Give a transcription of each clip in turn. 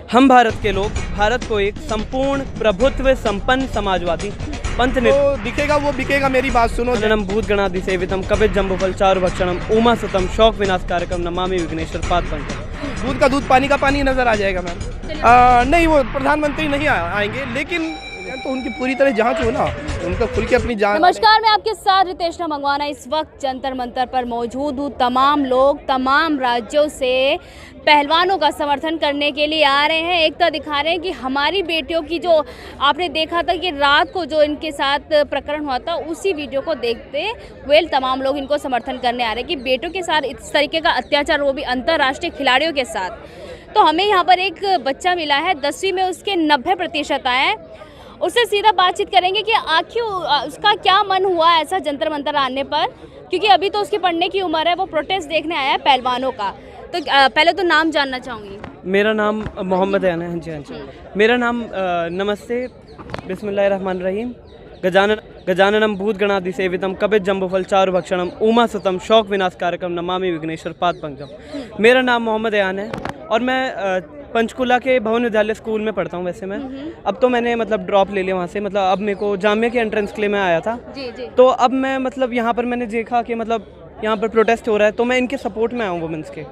हम भारत के लोग भारत को एक संपूर्ण प्रभुत्व संपन्न समाजवादी पंथ तो दिखेगा वो बिकेगा। मेरी बात सुनो। जनम भूत गणादि सेवितम कपित जम्बुफल चारु भक्षणम उमा सुतम शौक विनाश कारकम नमामि विघ्नेश्वर पाद पंकजम। दूध का दूध पानी का पानी नजर आ जाएगा मैम। नहीं, वो प्रधानमंत्री नहीं आएंगे, लेकिन तो उनकी पूरी तरह जांच हो ना, उनका खुल के अपनी जांच। नमस्कार, मैं आपके साथ रितेशना मंगवाना इस वक्त जंतर मंतर पर मौजूद हूँ। तमाम लोग तमाम राज्यों से पहलवानों का समर्थन करने के लिए आ रहे हैं। एकता दिखा रहे हैं कि हमारी बेटियों की, जो आपने देखा था कि रात को जो इनके साथ प्रकरण हुआ था, उसी वीडियो को देखते हुए तमाम लोग इनको समर्थन करने आ रहे हैं कि बेटों के साथ इस तरीके का अत्याचार, वो भी अंतर्राष्ट्रीय खिलाड़ियों के साथ। तो हमें यहाँ पर एक बच्चा मिला है 10वीं में, उसके 90% आए हैं। उससे सीधा बातचीत करेंगे कि आखिर उसका क्या मन हुआ ऐसा जंतर मंतर आने पर, क्योंकि अभी तो उसकी पढ़ने की उम्र है, वो प्रोटेस्ट देखने आया है पहलवानों का। तो पहले तो नाम जानना चाहूँगी। मेरा नाम मोहम्मद अयान है। हाँ जी, हाँ जी। मेरा नाम नमस्ते, बिस्मिल्लाहिर्रहमानिर्रहीम। गजाननम भूत गणादि सेवितम कपित जम्बुफल चारु भक्षणम उमा सुतम शौक विनाश कारकम नमामि विघ्नेश्वर पाद पंकजम। मेरा नाम मोहम्मद अयान है और मैं पंचकुला के भवन विद्यालय स्कूल में पढ़ता हूँ। वैसे मैं अब तो मैंने मतलब ड्रॉप ले लिया वहाँ से, मतलब अब मेरे को जामिया के एंट्रेंस के लिए मैं आया था। जी। तो तो अब मैं मतलब यहाँ पर मैंने देखा कि मतलब यहाँ पर प्रोटेस्ट हो रहा है, तो मैं इनके सपोर्ट में आया हूँ। वुमेंस के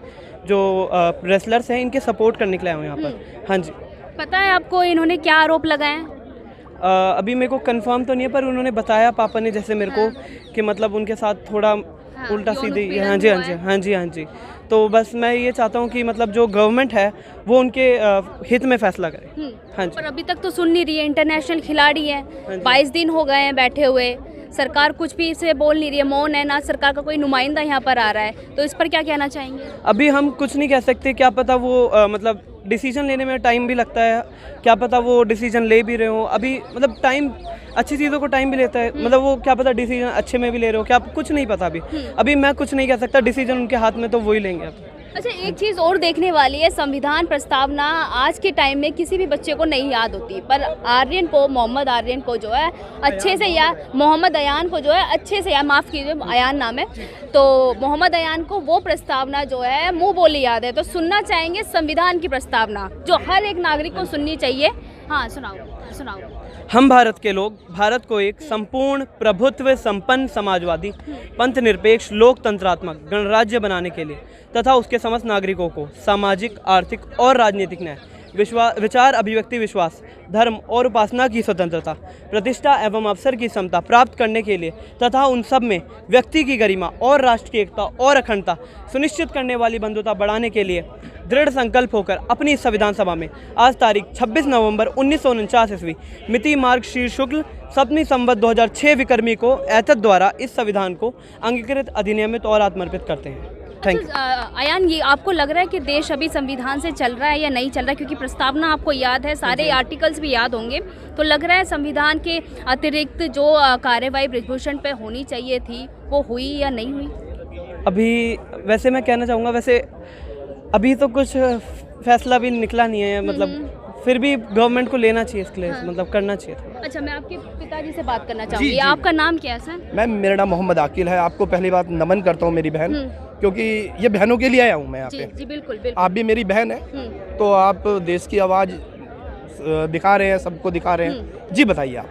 जो रेसलर्स हैं, इनके सपोर्ट करने के लिए आया हूँ यहाँ पर। हाँ जी। पता है आपको इन्होंने क्या आरोप लगाए हैं? अभी मेरे को कंफर्म तो नहीं है, पर उन्होंने बताया पापा ने जैसे मेरे को कि मतलब उनके साथ थोड़ा उल्टा सीधी। हाँ जी, हाँ जी, हाँ जी, हाँ जी। तो बस मैं ये चाहता हूँ कि मतलब जो गवर्नमेंट है वो उनके हित में फैसला करे। हाँ जी। पर अभी तक तो सुन नहीं रही है। इंटरनेशनल खिलाड़ी है, 22 दिन हो गए हैं बैठे हुए, सरकार कुछ भी इसे बोल नहीं रही है, मौन है, ना सरकार का कोई नुमाइंदा यहाँ पर आ रहा है। तो इस पर क्या कहना चाहेंगे? अभी हम कुछ नहीं कह सकते, क्या पता वो मतलब डिसीजन लेने में टाइम भी लगता है, क्या पता वो डिसीजन ले भी रहे हो। अभी मतलब टाइम, अच्छी चीज़ों को टाइम भी लेता है, मतलब वो क्या पता डिसीजन अच्छे में भी ले रहे हो, क्या कुछ नहीं पता अभी मैं कुछ नहीं कह सकता। डिसीजन उनके हाथ में, तो वही लेंगे अब। अच्छा, एक चीज़ और देखने वाली है, संविधान प्रस्तावना आज के टाइम में किसी भी बच्चे को नहीं याद होती, पर आर्यन को, मोहम्मद आर्यन को जो है अच्छे से याद, मोहम्मद अयान को जो है अच्छे से याद, माफ़ कीजिए अयान नाम है, तो मोहम्मद अयान को वो प्रस्तावना जो है मुंह बोली याद है। तो सुनना चाहेंगे संविधान की प्रस्तावना, जो हर एक नागरिक को सुननी चाहिए। हाँ, सुनाओ। हम भारत के लोग भारत को एक संपूर्ण प्रभुत्व संपन्न समाजवादी पंथ निरपेक्ष लोकतंत्रात्मक गणराज्य बनाने के लिए तथा उसके समस्त नागरिकों को सामाजिक, आर्थिक और राजनीतिक न्याय, विचार अभिव्यक्ति, विश्वास, धर्म और उपासना की स्वतंत्रता, प्रतिष्ठा एवं अवसर की समता प्राप्त करने के लिए तथा उन सब में व्यक्ति की गरिमा और राष्ट्र की एकता और अखंडता सुनिश्चित करने वाली बंधुता बढ़ाने के लिए दृढ़ संकल्प होकर अपनी संविधान सभा में आज तारीख 26 नवंबर 1949 ईस्वी मिति मार्ग शीर्ष शुक्ल सप्तमी संवत 2006 विक्रमी को ऐतद द्वारा इस संविधान को अंगीकृत, अधिनियमित और आत्मर्पित करते हैं। Thank you. अयान, ये आपको लग रहा है कि देश अभी संविधान से चल रहा है या नहीं चल रहा है? क्योंकि प्रस्तावना आपको याद है, सारे आर्टिकल्स भी याद होंगे, तो लग रहा है संविधान के अतिरिक्त जो कार्रवाई ब्रिजभूषण पे होनी चाहिए थी, वो हुई या नहीं हुई? अभी वैसे मैं कहना चाहूँगा, वैसे अभी तो कुछ फैसला भी निकला नहीं है, मतलब फिर भी गवर्नमेंट को लेना चाहिए इसके लिए। मतलब करना चाहिए था। अच्छा, मैं आपके पिताजी से बात करना चाहूँगी। आपका नाम क्या है सर? मैम, मेरा नाम मोहम्मद आकिल है। आपको पहली बात नमन करता हूँ मेरी बहन, क्योंकि ये बहनों के लिए आया हूँ मैं यहाँ पे। जी, बिल्कुल। आप भी मेरी बहन है, तो आप देश की आवाज़ दिखा रहे हैं, सबको दिखा रहे हैं। जी बताइए आप।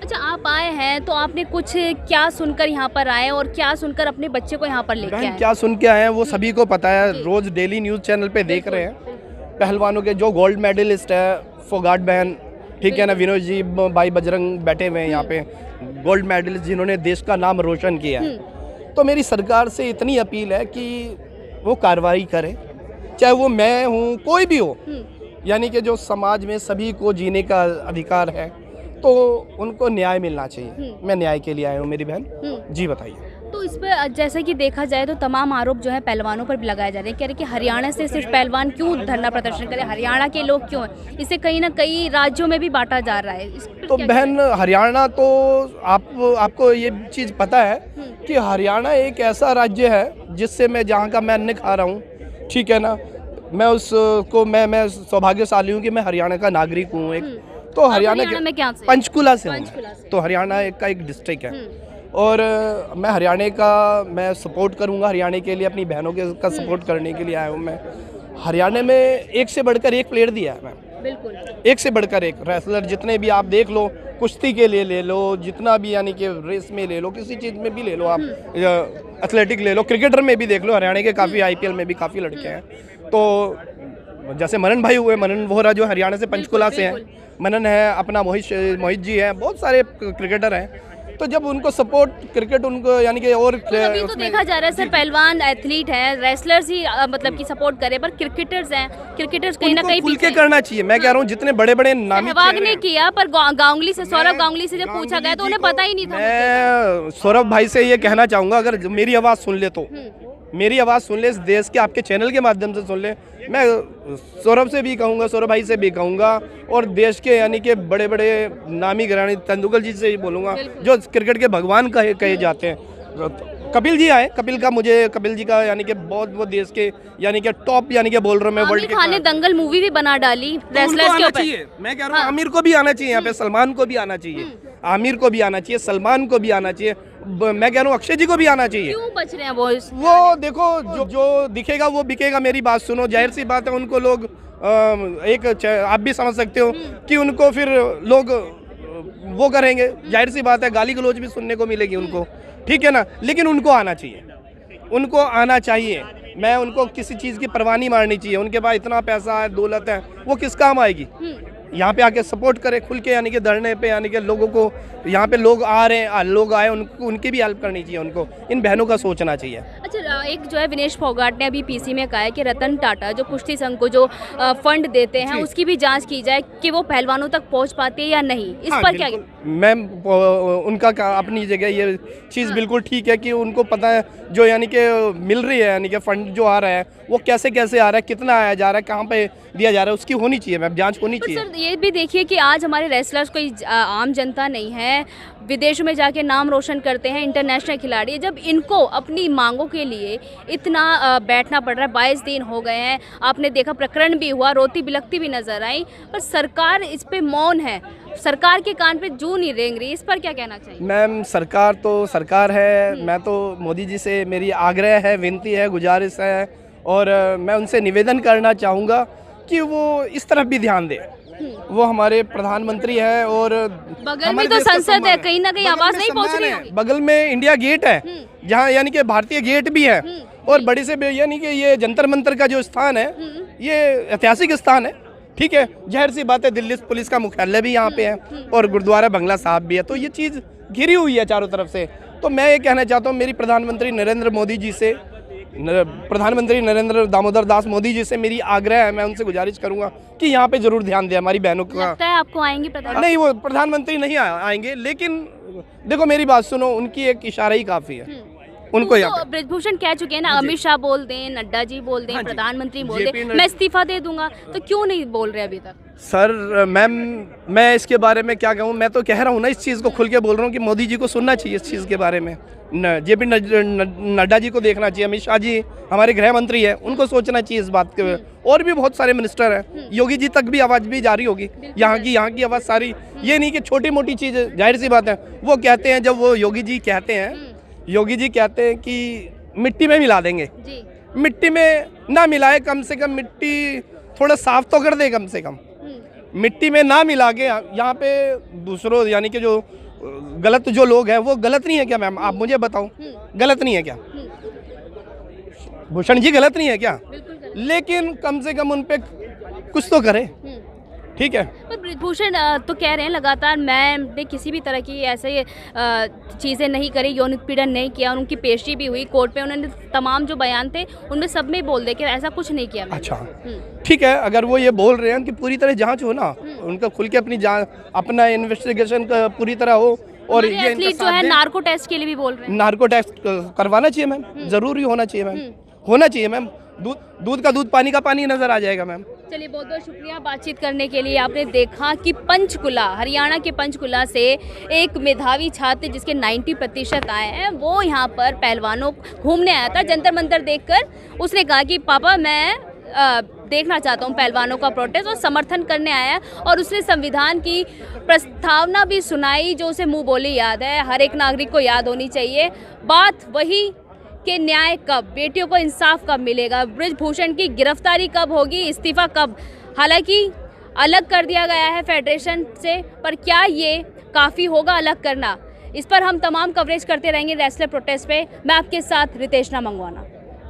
अच्छा, आप आए हैं तो आपने कुछ क्या सुनकर यहाँ पर आए और क्या सुनकर अपने बच्चे को यहाँ पर लेके आए? क्या सुन के आए हैं वो सभी को पता है, रोज डेली न्यूज़ चैनल पे देख रहे हैं। पहलवानों के जो गोल्ड मेडलिस्ट है, फोगाट बहन, ठीक है ना, विनोद जी, भाई बजरंग बैठे हुए हैं यहाँ पे, गोल्ड मेडलिस्ट जिन्होंने देश का नाम रोशन किया है। तो मेरी सरकार से इतनी अपील है कि वो कार्रवाई करे, चाहे वो मैं हूँ, कोई भी हो, यानी कि जो समाज में सभी को जीने का अधिकार है, तो उनको न्याय मिलना चाहिए। मैं न्याय के लिए आया हूँ मेरी बहन। जी बताइए। तो इस पर जैसे कि देखा जाए तो तमाम आरोप जो है पहलवानों पर भी लगाए जा रहे हैं। कह रहे कि हरियाणा से सिर्फ पहलवान क्यों धरना प्रदर्शन करें, हरियाणा के लोग क्यों हैं? इसे कहीं ना कहीं राज्यों में भी बांटा जा रहा है। इस पर तो क्या बहन, हरियाणा तो आपको ये चीज़ पता है कि हरियाणा एक ऐसा राज्य है जिससे मैं, जहाँ का मैं अन्न खा रहा हूँ, ठीक है ना, मैं उसको मैं सौभाग्यशाली हूँ कि मैं हरियाणा का नागरिक हूँ। एक तो हरियाणा में क्या से? पंचकुला से हूँ, तो हरियाणा का एक डिस्ट्रिक्ट है, और मैं हरियाणा का मैं सपोर्ट करूँगा। हरियाणा के लिए, अपनी बहनों के का सपोर्ट करने के लिए आया हूँ मैं। हरियाणा में एक से बढ़कर एक प्लेयर दिया है मैम, बिल्कुल एक से बढ़कर एक रेसलर। जितने भी आप देख लो, कुश्ती के लिए ले लो, जितना भी यानी कि रेस में ले लो, किसी चीज़ में भी ले लो आप, एथलेटिक ले लो, क्रिकेटर में भी देख लो, हरियाणा के काफ़ी IPL में भी काफ़ी लड़के हैं। तो जैसे मनन भाई हुए, मनन वोहरा जो हरियाणा से पंचकुला से हैं, मनन है, अपना मोहित जी हैं, बहुत सारे क्रिकेटर हैं। तो जब उनको सपोर्ट क्रिकेट उनको यानी कि और तो अभी तो देखा जा रहा है सर, पहलवान एथलीट है, रेसलर्स ही मतलब कि सपोर्ट करे, पर क्रिकेटर्स हैं, क्रिकेटर्स कहीं ना कहीं खुल के करना चाहिए। मैं कह रहा हूँ जितने बड़े बड़े नामी सहवाग ने किया, पर गांगुली से, सौरभ गांगुली से जब पूछा गया तो उन्हें पता ही नहीं था। मैं सौरभ भाई से ये कहना चाहूँगा, अगर मेरी आवाज़ सुन ले तो मेरी आवाज़ सुन ले, इस देश के आपके चैनल के माध्यम से सुन ले। मैं सौरभ से भी कहूँगा, सौरभ भाई से भी कहूँगा, और देश के यानी कि बड़े बड़े नामी घराने तेंदुलकर जी से ही बोलूँगा, जो क्रिकेट के भगवान कहे जाते हैं। कपिल जी आए, कपिल जी का यानी कि बहुत वो देश के यानी कि टॉप यानी कि बोल रहा हूँ मैं वर्ल्ड के। आमिर खान ने दंगल मूवी भी बना डाली रेसलर्स के ऊपर। मैं कह रहा हूँ आमिर को भी आना चाहिए यहाँ पे, सलमान को भी आना चाहिए, आमिर को भी आना चाहिए, सलमान को भी आना चाहिए, मैं कह रहा हूँ अक्षय जी को भी आना चाहिए। क्यों बच रहे हैं वो देखो, जो दिखेगा वो बिकेगा। मेरी बात सुनो, जाहिर सी बात है, उनको लोग आप भी समझ सकते हो कि उनको फिर लोग वो करेंगे, जाहिर सी बात है, गाली गलौज भी सुनने को मिलेगी उनको, ठीक है ना। लेकिन उनको आना चाहिए, उनको आना चाहिए। मैं उनको किसी चीज़ की परवाह नहीं मारनी चाहिए। उनके पास इतना पैसा है, दौलत है, वो किस काम आएगी। यहाँ पे आके सपोर्ट करे खुल के, यानी कि धरने पे, यानी कि लोगों को यहाँ पे लोग आ रहे हैं, लोग आए, उनको उनकी भी हेल्प करनी चाहिए। उनको इन बहनों का सोचना चाहिए। अच्छा, एक जो है विनेश फोगाट ने अभी PC में कहा है कि रतन टाटा जो कुश्ती संघ को जो फंड देते हैं उसकी भी जांच की जाए कि वो पहलवानों तक पहुंच पाते हैं या नहीं। इस पर क्या? मैम उनका अपनी जगह ये चीज़ बिल्कुल ठीक है कि उनको पता है जो यानी कि मिल रही है, यानी कि फंड जो आ रहा है वो कैसे कैसे आ रहा है, कितना आया जा रहा है, कहाँ पे दिया जा रहा है, उसकी होनी चाहिए मैम, जांच होनी चाहिए। सर ये भी देखिए कि आज हमारे रेसलर्स कोई आम जनता नहीं है, विदेशों में जाके नाम रोशन करते हैं, इंटरनेशनल खिलाड़ी। जब इनको अपनी मांगों के लिए इतना बैठना पड़ रहा है, 22 दिन हो गए हैं, आपने देखा प्रकरण भी हुआ, रोती बिलखती भी नजर आई, पर सरकार इस पे मौन है, सरकार के कान पे जूं नहीं रेंग रही। इस पर क्या कहना चाहिए? मैम सरकार तो सरकार है। मैं तो मोदी जी से मेरी आग्रह है, विनती है, गुजारिश है, और मैं उनसे निवेदन करना चाहूँगा कि वो इस तरफ भी ध्यान दें। वो हमारे प्रधानमंत्री है और बगल में तो संसद है, कहीं ना कहीं आवाज नहीं पहुंच रही होगी। बगल में इंडिया गेट है, जहाँ यानी कि भारतीय गेट भी है, और बड़ी से यानी कि ये जंतर मंतर का जो स्थान है ये ऐतिहासिक स्थान है, ठीक है। जाहिर सी बात है, दिल्ली पुलिस का मुख्यालय भी यहाँ पे है और गुरुद्वारा बंगला साहब भी है, तो ये चीज़ घिरी हुई है चारों तरफ से। तो मैं ये कहना चाहता हूँ मेरी प्रधानमंत्री नरेंद्र मोदी जी से, प्रधानमंत्री नरेंद्र दामोदर दास मोदी जी से मेरी आग्रह है, मैं उनसे गुजारिश करूंगा कि यहाँ पे जरूर ध्यान दें हमारी बहनों का। लगता है आपको आएंगे प्रधानमंत्री? नहीं, वो प्रधानमंत्री नहीं आएंगे, लेकिन देखो मेरी बात सुनो, उनकी एक इशारा ही काफ़ी है उनको। तो ब्रिजभूषण कह चुके हैं ना, अमित शाह बोल दें, नड्डा जी बोल दें, प्रधानमंत्री बोल दें मैं इस्तीफा दे दूंगा, तो क्यों नहीं बोल रहे अभी तक? सर मैम, मैं इसके बारे में क्या कहूँ, मैं तो कह रहा हूँ ना, इस चीज़ को खुल के बोल रहा हूँ कि मोदी जी को सुनना चाहिए इस चीज़ के बारे में, JP नड्डा जी को देखना चाहिए, अमित शाह जी हमारे गृह मंत्री है, उनको सोचना चाहिए इस बात के। और भी बहुत सारे मिनिस्टर हैं, योगी जी तक भी आवाज़ भी जारी होगी, यहाँ की आवाज़ सारी, ये नहीं कि छोटी मोटी चीज़। जाहिर सी बात है, वो कहते हैं, जब वो योगी जी कहते हैं कि मिट्टी में मिला देंगे जी। मिट्टी में ना मिलाए, कम से कम मिट्टी थोड़ा साफ तो कर दे, कम से कम मिट्टी में ना मिला के यहाँ पे दूसरों यानी कि जो गलत जो लोग हैं वो गलत नहीं है क्या मैम? आप मुझे बताओ, गलत नहीं है क्या? भूषण जी गलत नहीं है क्या? लेकिन कम से कम उन पे कुछ तो करे, ठीक है। पर ब्रिजभूषण तो कह रहे हैं लगातार मैंने किसी भी तरह की ऐसे चीज़ें नहीं करी, यौन उत्पीड़न नहीं किया, उनकी पेशी भी हुई कोर्ट में, उन्होंने तमाम जो बयान थे उनमें सब में बोल दे कि ऐसा कुछ नहीं किया। अच्छा ठीक है, अगर वो ये बोल रहे हैं कि पूरी तरह जांच हो ना, उनका खुल के अपना इन्वेस्टिगेशन का पूरी तरह हो, और ये एथलीट जो है नार्को टेस्ट के लिए भी बोल रहे हैं, नार्को टेस्ट करवाना चाहिए मैम, जरूरी होना चाहिए मैम, होना चाहिए मैम। दूध का दूध, पानी का पानी नजर आ जाएगा मैम। चलिए, बहुत बहुत शुक्रिया बातचीत करने के लिए। आपने देखा कि पंचकुला, हरियाणा के पंचकुला से एक मेधावी छात्र जिसके 90% आए हैं, वो यहाँ पर पहलवानों घूमने आया था। जंतर मंतर देखकर उसने कहा कि पापा मैं देखना चाहता हूँ पहलवानों का प्रोटेस्ट, और समर्थन करने आया। और उसने संविधान की प्रस्तावना भी सुनाई जो उसे मुँह बोली याद है, हर एक नागरिक को याद होनी चाहिए। बात वही कि न्याय कब, बेटियों को इंसाफ कब मिलेगा, ब्रिजभूषण की गिरफ्तारी कब होगी, इस्तीफा कब। हालांकि अलग कर दिया गया है फेडरेशन से, पर क्या ये काफ़ी होगा अलग करना? इस पर हम तमाम कवरेज करते रहेंगे रेसलर प्रोटेस्ट पे। मैं आपके साथ रितेशना मंगवाना।